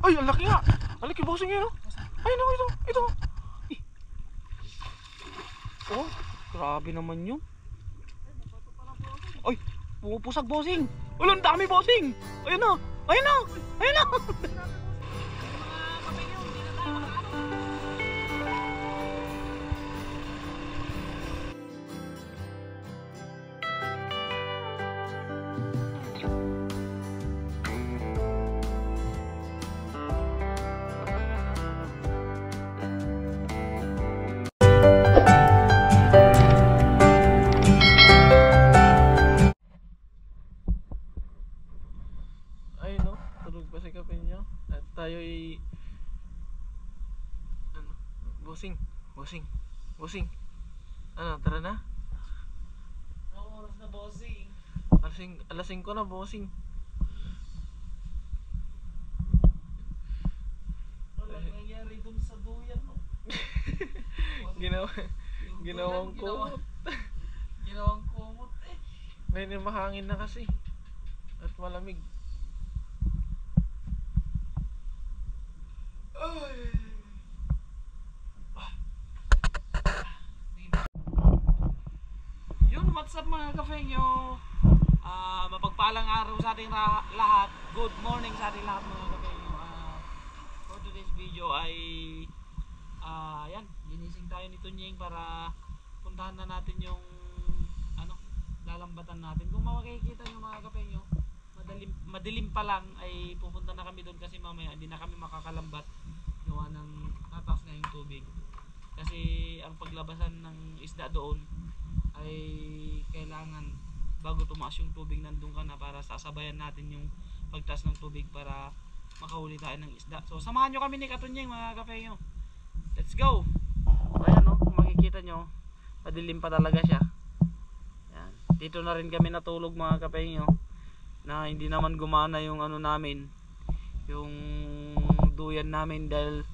Ay, ang laki nga. Ang laki bossing yun. Ay, no, ito. Oh, grabe naman yun. Ay, pumupusag bossing. Wala, ang dami bossing. Ayun na. Tayo'y ano, bossing. Ano, tara na? Oras na bossing. Alas 5 na bossing. Wala nangyari dun sa duyan, no? Ginawang kumot. Ginawang kumot eh. May mahangin na kasi. At malamig. Yun, what's up mga kafenyo? Mapagpalang araw sa ating lahat. Good morning sa ating lahat mga kafenyo. For today's video ay yan, ginising tayo ni Tunying para puntahan na natin yung lalambatan natin. Kung makikita nyo mga kafenyo, madilim pa lang ay pupunta na kami doon kasi mamaya hindi na kami makakalambat gawa ng tataas na yung tubig kasi ang paglabasan ng isda doon ay kailangan bago tumaas yung tubig nandun ka na para sasabayan natin yung pagtaas ng tubig para makahuli tayo ng isda. So samahan nyo kami ni Katunyeng mga kafenyo, let's go. Ayan o, kung makikita nyo madilim pa talaga siya. Ayan. Dito na rin kami natulog mga kafenyo na hindi naman gumana yung namin, yung duyan namin dahil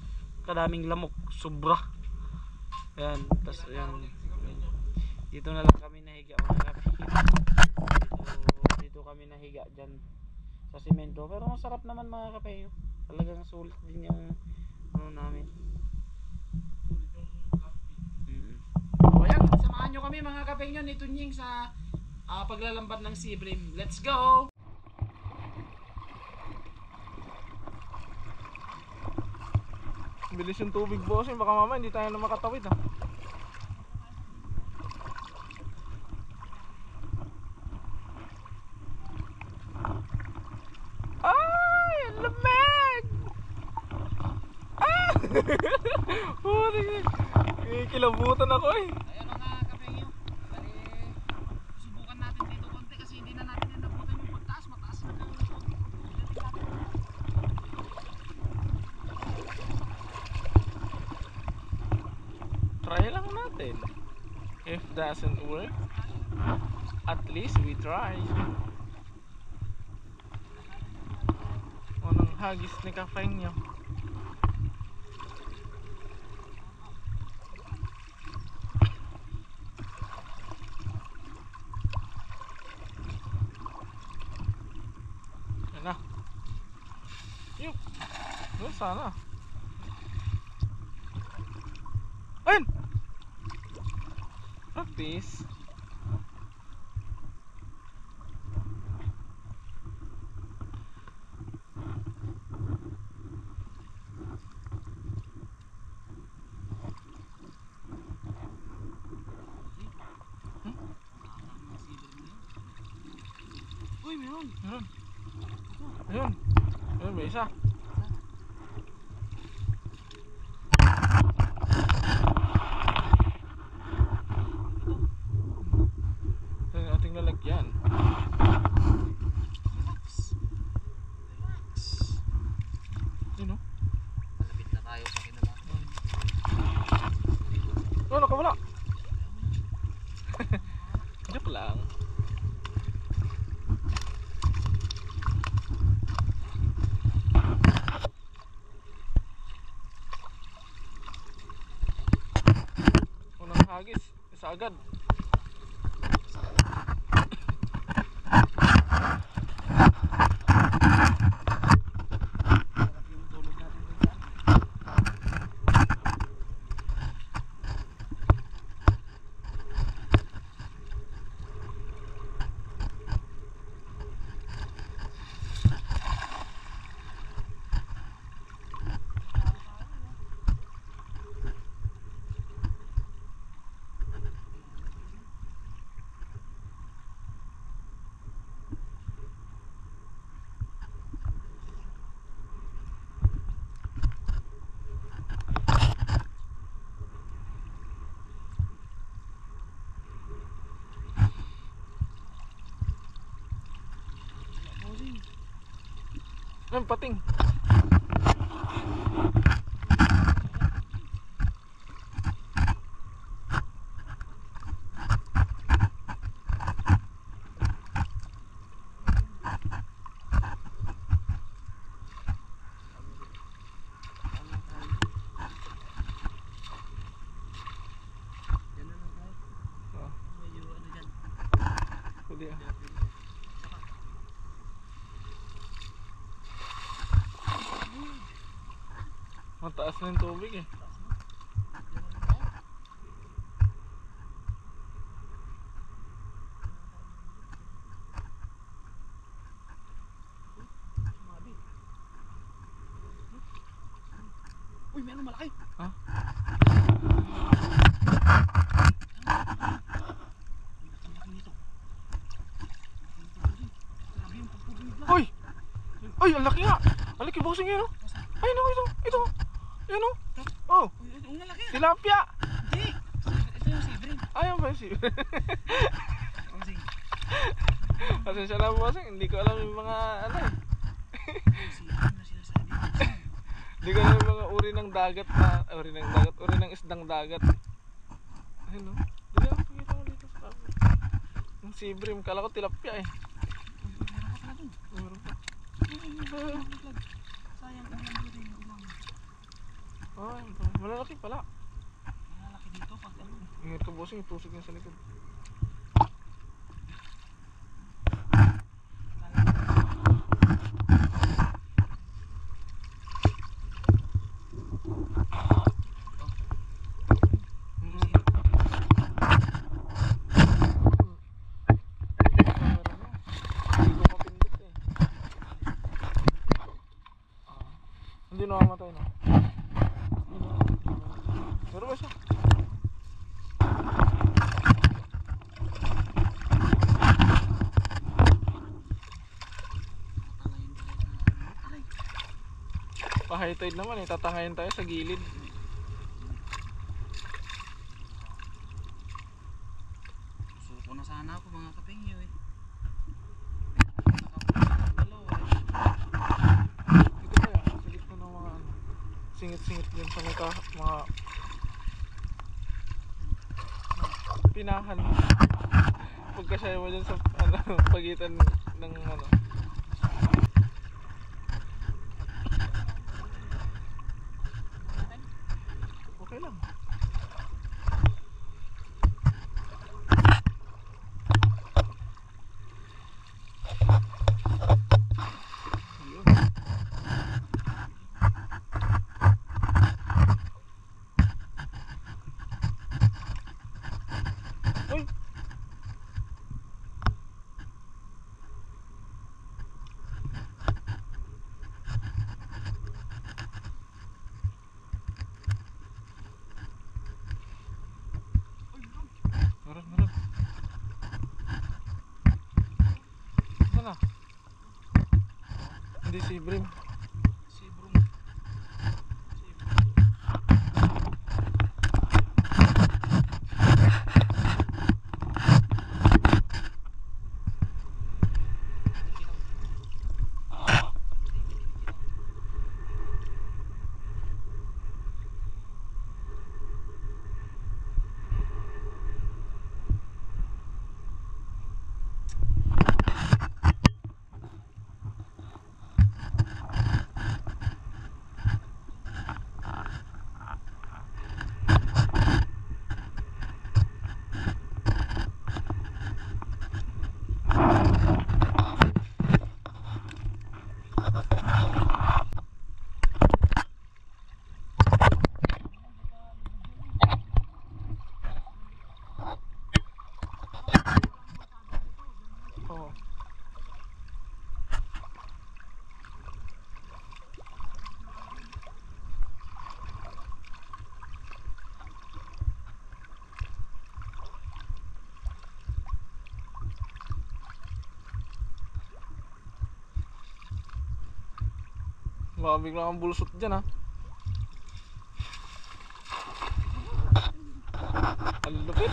kadaming lamok, sobra. Ayan, tas ayan. Dito na lang kami nahiga mga kapatid. Dito kami nahiga dyan sa simento, pero masarap naman mga kapatid. Talagang sulit din yung namin. So ayan, samahan nyo kami mga kapatid ni Tunying sa paglalambat ng sea bream. Let's go! Bilis yung tubig bossing, baka mama hindi tayo na makatawid ha. Ay, ang lamig! Kilabutan ako eh. Ayan o nga kapengyo, bali subukan natin dito konti kasi hindi na natin nabutan yung pagtaas, mataas na yung tubig. Try lang natin. If doesn't work, at least we try. Anong hagis ni Kafenyo? Yan na. Yup. Doon sana. Ayun! Practice. Uy, meron! Ayun, may isa. Ating lalagyan. Yun o. Malapit na tayo sa kinalaman. Oh, nakawala. Joke lang. Unang hagis, isa agad. Ang pating. Pwede ah. Mataas na yung tubig eh. Uy, meron malaki. Ha? Uy! Ay, ang laki nga! Ang laki bossing yun, oh! Ay, no, ito! Ito! Yan, oh! Oh! Uy, ang malaki. Tilapia! Hindi. Ito yung sibrin. Ayun ba yung Pasensya na bossing, hindi ko alam yung mga ano eh. Sibrin na sinasabi ko. Hindi ko alam yung mga uri ng dagat na, uri ng isdang dagat. Ayun, no? Hindi ako pakita ko dito sa amin. Yung sibrim, kala ko tilapia eh. Meron pa pala dun. Meron pa. Sayang ang nandito yung ulang. Ay, malalaki pala. Malalaki dito pag ano. Ingat ka bossing, itusok niya sa likod. Hindi namamatay na. Meron ba siya? Pa-high tide naman eh, tatangayin tayo sa gilid. Suko na sana ako mga kapingyo eh. Dito kaya, sigit ko ng mga ano, singit-singit dyan sa mga pinahan. Pagkasaya mo dyan sa ano, pagitan ng ano. Okay lang. Uy! Meron. Saan na? Hindi si Brim. Sibrum. Oo. Baka bigla kang bulusot dyan ha. Ang lupit.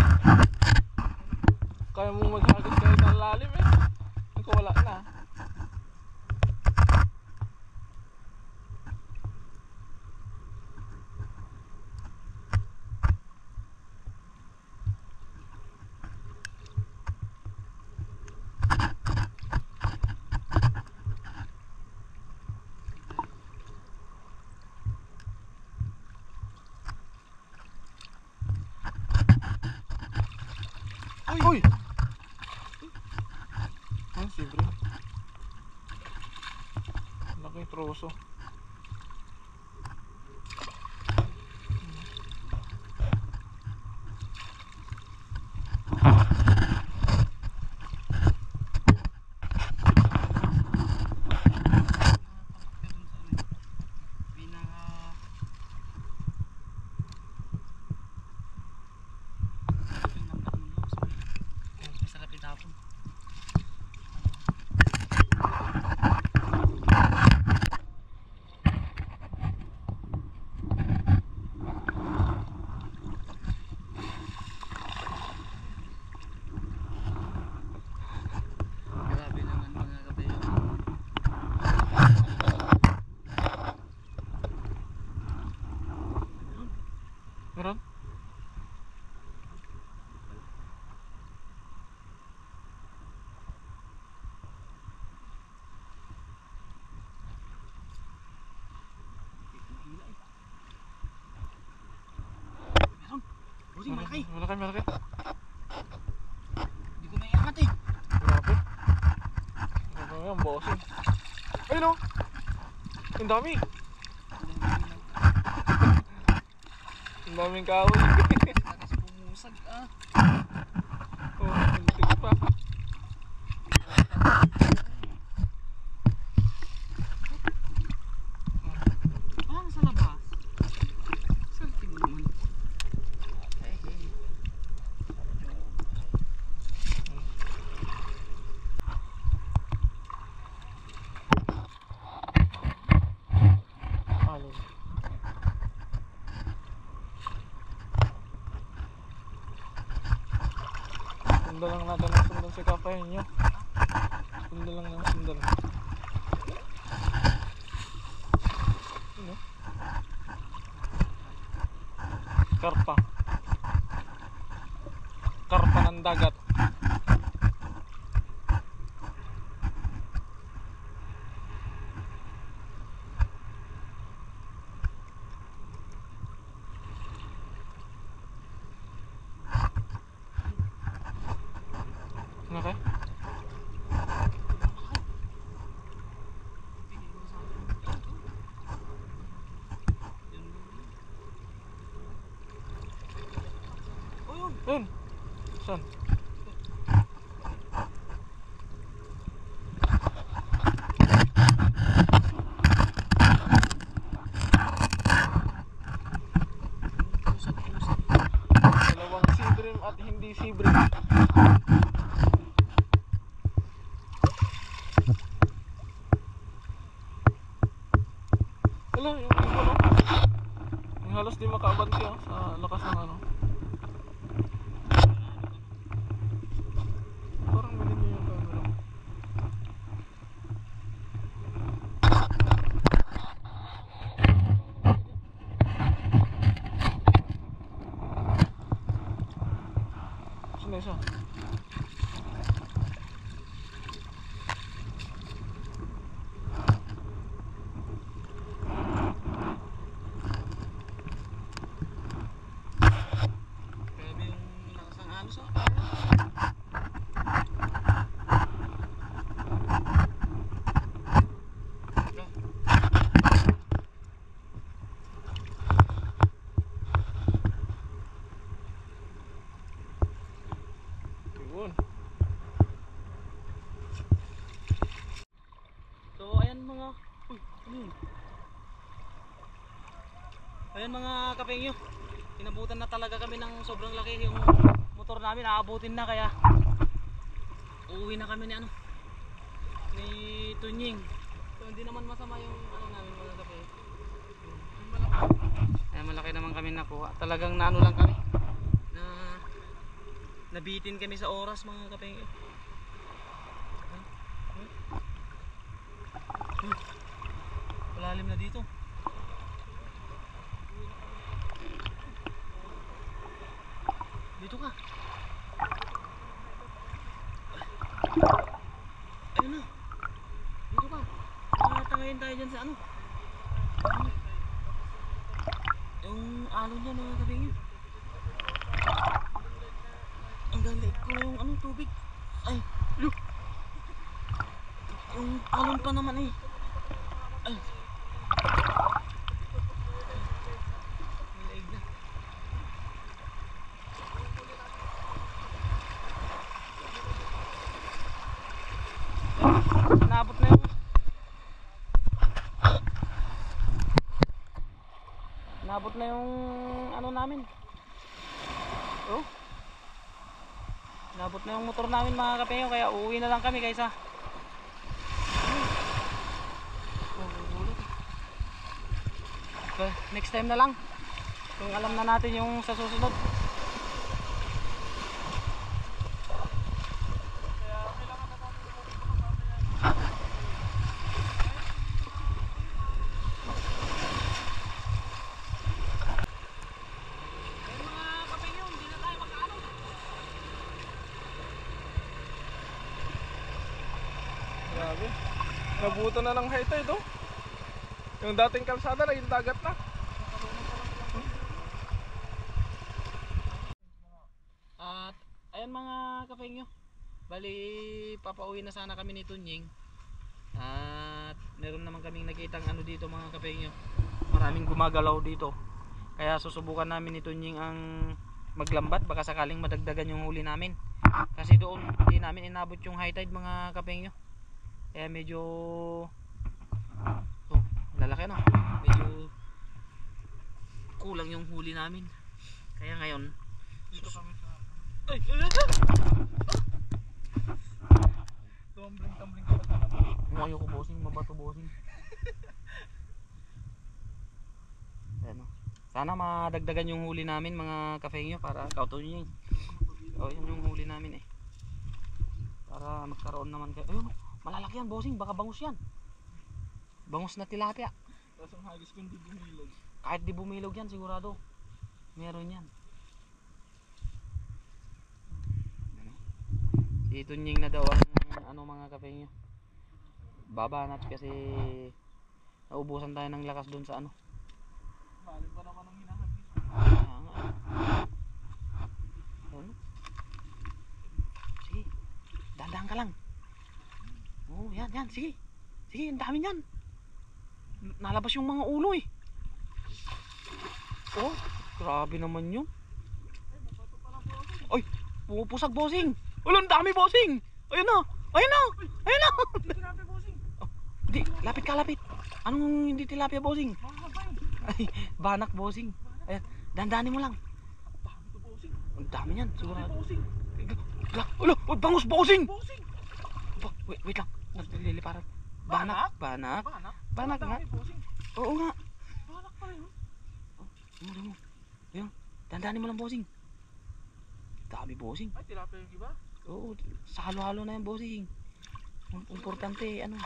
Kaya mo maghagis kahit ang lalim eh. Ako wala na. Uy! Ano si Brim? Laki troso. Masarap itapon. Grabe naman mga kabayo. Meron? Bossing, malaki. Malaki, malaki. Hindi ko naiangat eh. Grabe. Ano yan, bossing. Ayun o! Ang dami! Ang daming kahoy. Tapos pumusag ah. Oh, hindi pa. Parang sa labas. Salty mo naman. Alin? Sundan lang natin ang sundan si Kapay nyo. Sundan lang ng sundan. Ano? Karpa. Karpa ng dagat. Okay? Yun. Saan? Dalawang sea bream at hindi sea bream. Wala, yung iba no? Yung halos di makaabanti sa lakas ng ano. Parang malinis yung camera. Saan na isa? Grabe yung lakas ng alos ah. Yun. So ayan mga ano yun? Ayan mga kapengyo, inabutan na talaga kami ng sobrang laki. Yung motor namin aabutin na, kaya uuwi na kami ni ano, ni Tunying. So hindi naman masama yung ano namin mga kapengyo. Ayan, malaki naman kami nakuha. Talagang naano lang kami, na nabitin kami sa oras mga kapengyo. Malalim na dito. Dito ka. Ayun na. Dito ka. Tangayin tayo dyan sa ano. Yung alon dyan mga kapingin. Ang Nagaliit ko na yung ano, tubig. Ay, look. Yung alon pa naman eh. Ay. Nalaig na. Nabot na yung nabot na yung ano namin. Oh. Nabot na yung motor namin mga kapeyo, kaya uuwi na lang kami kaysa next time na lang kung alam na natin yung sa susunod. Grabe. Nabuto na ng high tide oh. Yung dating kalsada naging dagat na. At ayan mga kapengyo, bali papauwi na sana kami ni Tunying. At meron naman kaming nakitang ano dito mga kapengyo, maraming gumagalaw dito. Kaya susubukan namin ni Tunying ang maglambat, baka sakaling madagdagan yung huli namin. Kasi doon hindi namin inabot yung high tide mga kapengyo. Kaya medyo lalaki no, medyo kulang yung huli namin. Kaya ngayon Dito kami sa ay, tumbling ka pa sa labas. ayoko bossing, mabato bossing. Ayan, oh. Sana madagdagan yung huli namin mga kafengyo para kautunin yun. Oh, yun yung huli namin eh. Para magkaroon naman kayo. Ayun, malalaki yan bossing, baka bangus yan. Bangus na tilapia. Tapos ang hagis ko hindi bumilog. Kahit di bumilog yan sigurado meron yan. Si Tunying na daw ang ano mga kafengyo, babanat kasi naubusan tayo ng lakas dun sa ano. Malim pa naman ang hinahagis. Ano? Sige, dahan-dahan ka lang. Oh, yan, sige. Sige, ang dami niyan. Nalabas yung mga ulo eh. Oh, grabe naman yun. Ay, pumupusag bossing. Wala, ang dami bossing. Ayun na. Ayun na. Ayun na. Tilapia bossing. Oh, hindi, lapit ka, lapit. Anong hindi tilapia bossing? Banak ba yun? Ay, banak bossing. Ayan, dandanin mo lang. Dami to bossing. Ang dami niyan, sigurado. Bossing. Ulo, bangus bossing. Bossing. Wait lang. Nagliliparan. Banak. Banak? Banak nga. Dami bossing. Oo nga. Banak pa rin. Mo. Ayun, dandanin mo lang bossing. Dami bossing. Ay, tilapia yung iba? Oo, sa halo-halo na yan bossing. Importante ano.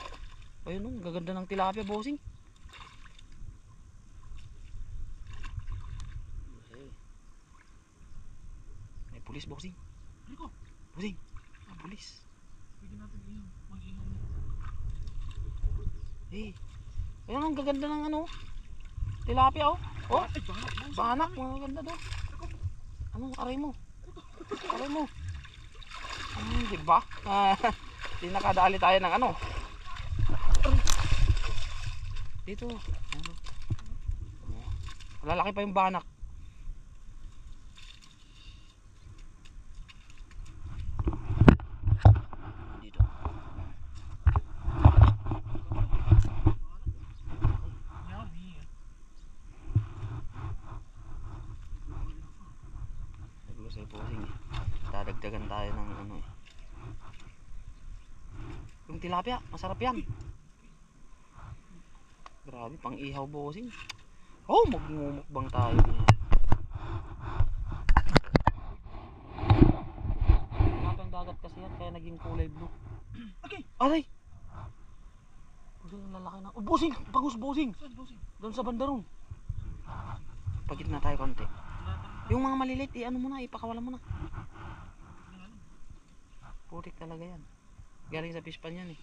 Ayun oh, gaganda ng tilapia bossing. May pulis bossing. Rico, Bossing, may pulis. pwede natin mag-inom. Ayun ang gaganda ng ano. Tilapia oh. Oh, Ay, banak bossing. banak, mga ganda doon. Anong aray mo? Aray mo. Diba? Di nakadali tayo ng ano. Dito. Ano? Lalaki pa yung banak. Dito. Yummy. Naglusay posing eh. Dadagdagan tayo ng ano eh. Yung tilapia, masarap yan. Grabe, pang ihaw bossing. Oh, magmumukbang tayo niya. Tilapia ang dagat kasi yan, kaya naging kulay blue. Okay. Aray! Bossing, ang lalaki na. Oh, bossing! Bagus bossing! Saan bossing? Doon sa bandarong. Pagit na tayo konti. Yung mga maliliit, ano mo na, ipakawalan mo na. Putik talaga yan. Galing sa fish pan yan eh.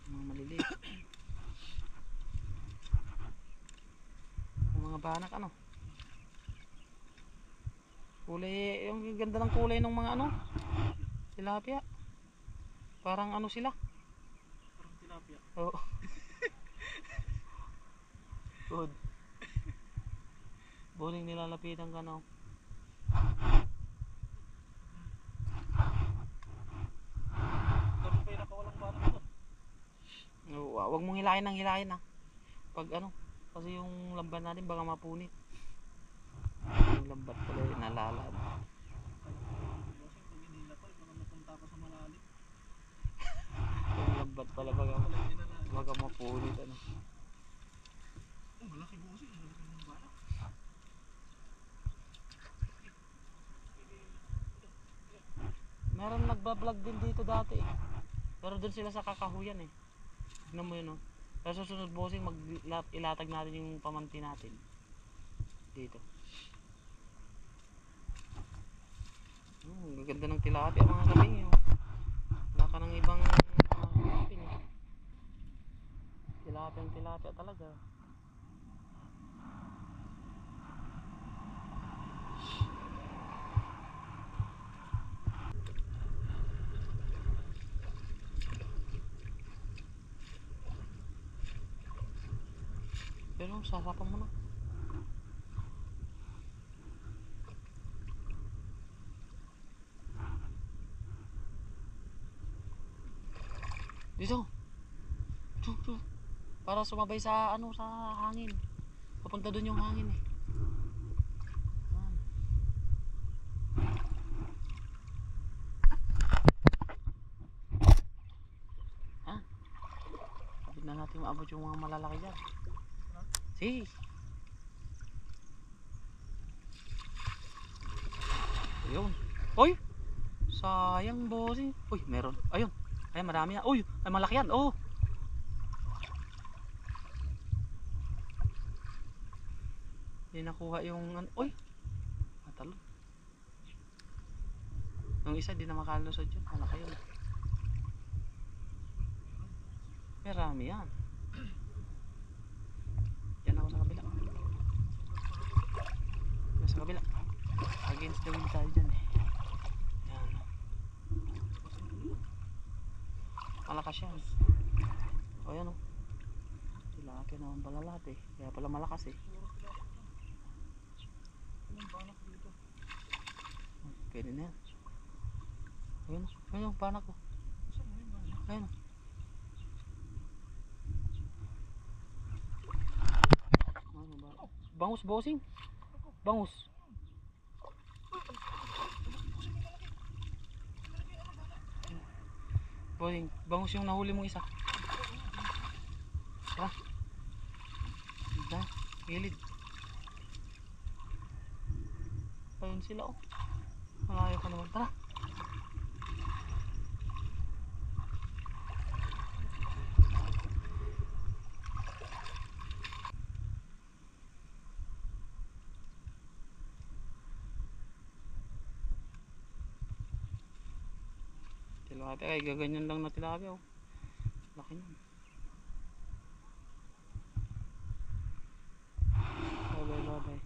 Mga maliliit. Yung mga banak ano. Kulay, yung ganda ng kulay ng mga ano, tilapia. Parang ano sila? Parang tilapia. Oo. Good. Boning nilalapitan ka na. Dami pa yung nakawalang banak doon. Huwag mong hilahin ng hilahin ha. Pag ano, kasi yung lambat natin baka mapunit. Yung lambat pala yung nalalad. Bossing, pag inila ko, baka mapunta ako sa malalim. Yung lambat pala baka mapunit ano. Oh, malaki bossing. Malaki ng banak. Meron nagbablog din dito dati eh. Pero doon sila sa kakahuyan eh. Tignan mo yun oh. Pero susunod bossing ilatag natin yung pamanti natin. Dito. Gaganda ng tilapia mga kabing yun. Wala ka ng ibang hanapin eh. Tilapia talaga. Pero sasapan mo na. Dito. Chu. Para sumabay sa ano sa hangin. Papunta doon yung hangin eh. Ah. Kapit na natin maabot yung mga malalaki dyan. Si. Ayun. Oy. Sayang bossing. Uy, meron. Ayun. Ay, marami na. Uy, ay malaki yan. Oh. Hindi nakuha yung uy. Matalo. Yung isa di na makalusod yun. Malaki yun. Marami yan. Yan ako sa kabila. Yan sa kabila. Against the wind tayo dyan eh. Yan. Malakas yan. O yan o. Tilapia naman pala lahat eh. Kaya pala malakas eh. Anong banak dito? Pwede na yan. Ayun o. Ayun o. Panak ko. Saan mo yung banak? Ayun o. Bangus bossing. Bangus. Bossing, bangus yung nahuli mong isa. Tara. Ganda. Gilid. Ayun sila oh. Malayo ka naman. Tara. Tilapia ay gaganyan lang na tilapia oh. Laki nun. Babay.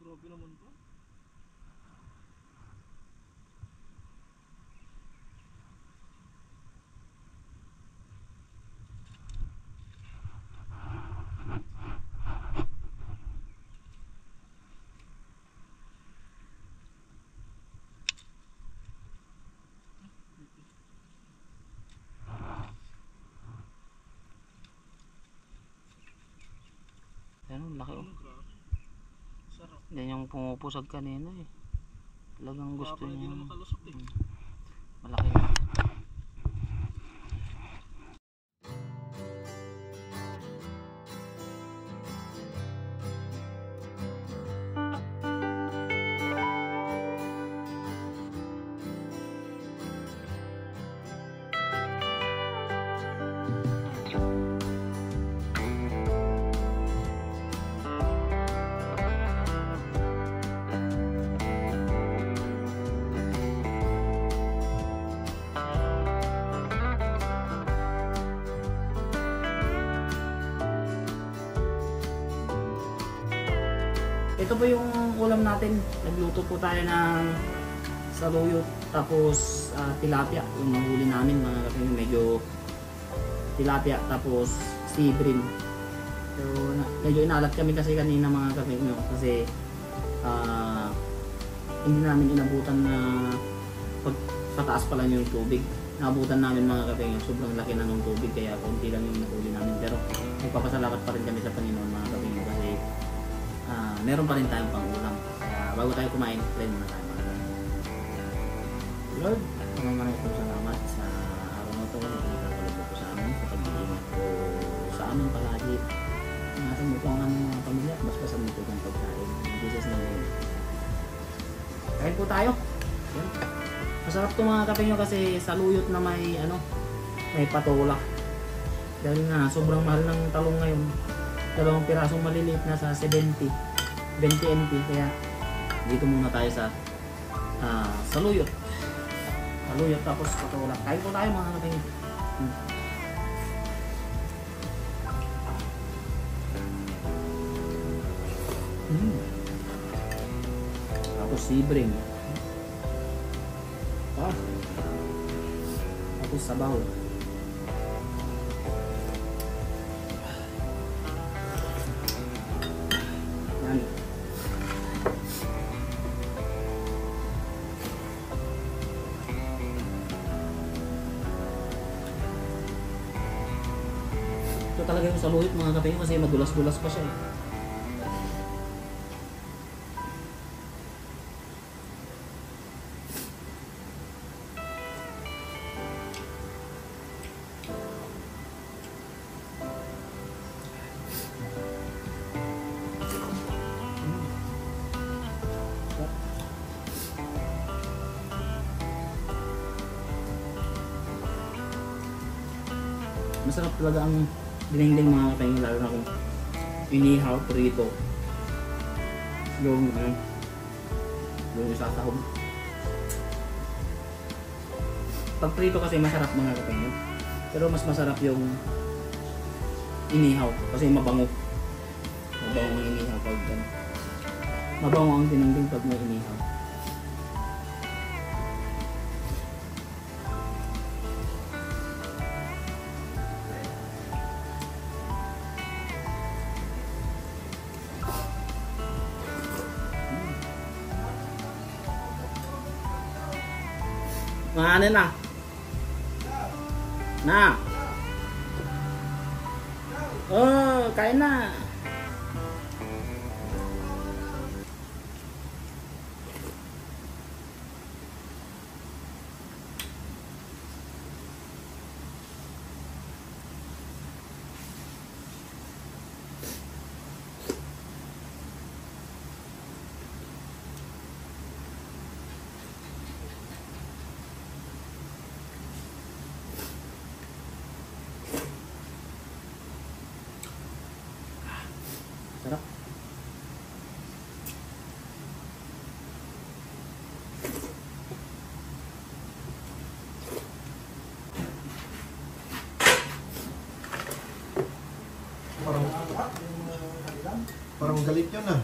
Grabe naman to. Ayun, laki oh. Grabe. Sarap. Yan yung pumupusag kanina eh. Talagang gusto Baka pala di niya. na makalusot eh. Malaki yun. ito po yung ulam natin. Nagluto po tayo ng saluyot tapos tilapia. Yung nahuli namin mga kapatid, medyo tilapia tapos sea bream. So medyo inalat kami kasi kanina mga kapatid kasi hindi namin inabutan na pataas pa lang yung tubig. Naabutan namin mga kapatid, sobrang laki na ng tubig kaya konti lang yung nahuli namin. Pero nagpapasalamat pa rin kami sa Panginoon mga kapatid kasi meron pa rin tayong pang-ulam. Kaya bago tayo kumain, try muna tayo mga kapatid. Lord, maraming salamat sa araw na ito. Nagpapalagay po sa amin sa pag-iingat po sa amin palagi. Ingatan mo po ang aming mga pamilya at basbasan mo po itong pagkain. In Jesus name. Kain po tayo. Yan. Masarap to mga kapatid kasi saluyot na may patola. Dahil nga sobrang mahal ng talong ngayon. Dalawang pirasong maliliit na sa 20 NP kaya dito muna tayo sa saluyot. Saluyot tapos patola. Kain po tayo mga kapatid. Tapos sibring. Tapos sabaw. Yan. Ito talaga yung saluyot mga kapatid kasi madulas-dulas pa siya. Masarap talaga ang dinengdeng mga kapatid, lalo na kung inihaw prito yung isasahog. Pag prito kasi masarap mga kapatid, pero mas masarap yung inihaw kasi mabango ang inihaw pag mabango ang dinengdeng pag may inihaw. Ano na? Oh, kain na. Sarap. Parang galit yun ah.